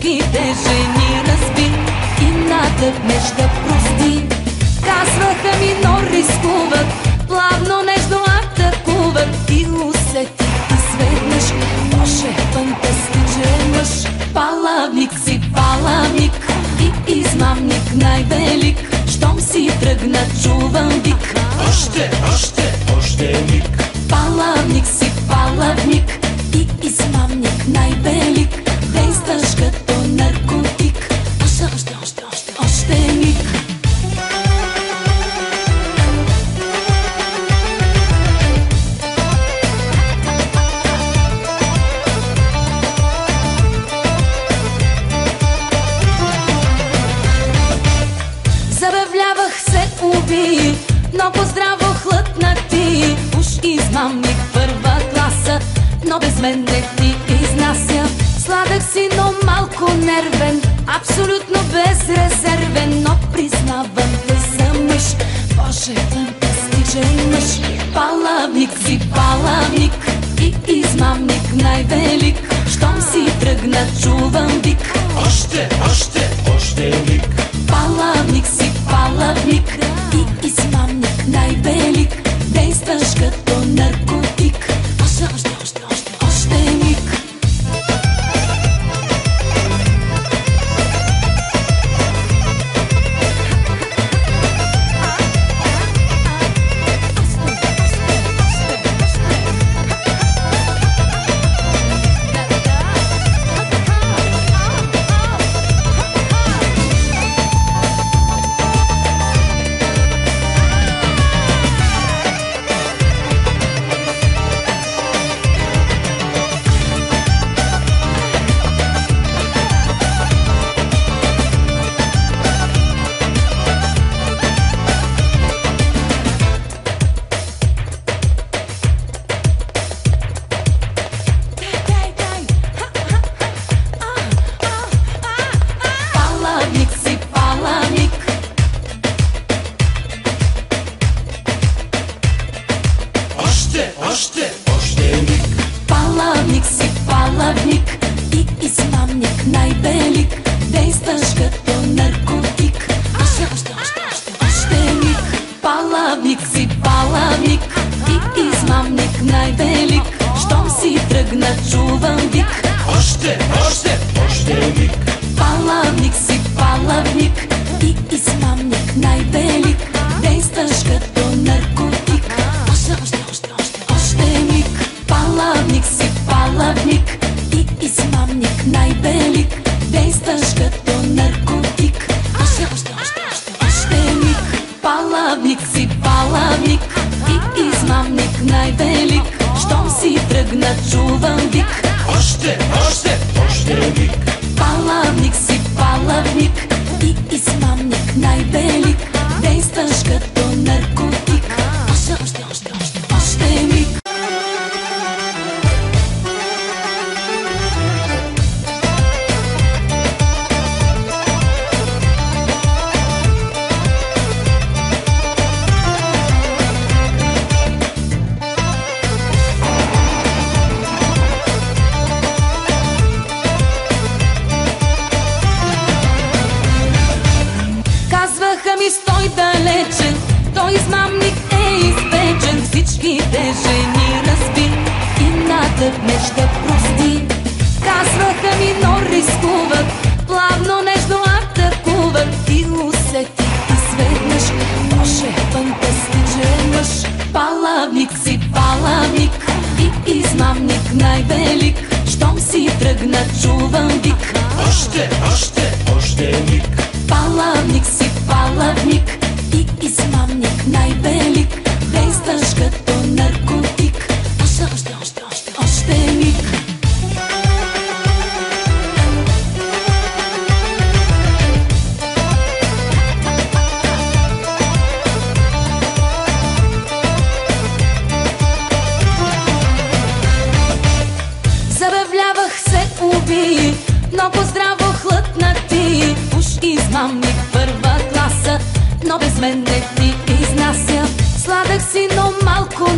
всичките жени разби и надъхнеш да прости. Казваха ми, но рискуват, плавно нежно атакуват и усетих изведнъж, Боже, фантастичен мъж. Палавник си, палавник и измамник най-велик. Щом си тръгна, чувам вик. Още миг. Палавник си, палавник и измамник най-велик. Действаш като наркотик. Още миг. Забавлявах се, убий, но по-здраво хлътна ти. Уж измамник първа класа, но без мен не ти изнася. Сладък си, но малко нервен, абсолютно безрезервен, но признавам те за мъж. Боже, фантастичен мъж. Палавник си, палавник и измамник най-велик. Щом си тръгна, чувам вик. Още миг. Палавник си, палавник и измамник най-велик. Действаш като наркотик. Още миг. Още миг. Палавник си, палавник и измамник най-велик. Действаш като наркотик. Още миг. Палавник си, палавник и измамник най-велик. Щом си тръгна, чувам вик. Още миг. Палавник си, палавник и измамник най-велик. Действаш като наркотик. Още миг. Палавник си, палавник и измамник най-велик. Действаш като наркотик. Още миг. Палавник си, палавник и измамник най-велик. Щом си тръгна, чувам вик. Още миг. Палавник си, палавник и измамник най-велик. Действаш като наркотик. Още миг. Казваха ми, стой далечен, той измамник е изпечен. Всичките жени разби и надъхнеш да прости. Казваха ми, но рискуват, плавно нежно атакуват и усетих изведнъж, Боже, фантастичен мъж. Палавник си, палавник и измамник най-велик. Щом си тръгна, чувам вик. Още миг. Палавник си, палавник и измамник най-велик. Действаш като наркотик. Още миг. Забавлявах се, убий, но по-здраво хлътна ти. Уж измамник първа класа, но без мен не ти изнася. Сладък си, но малко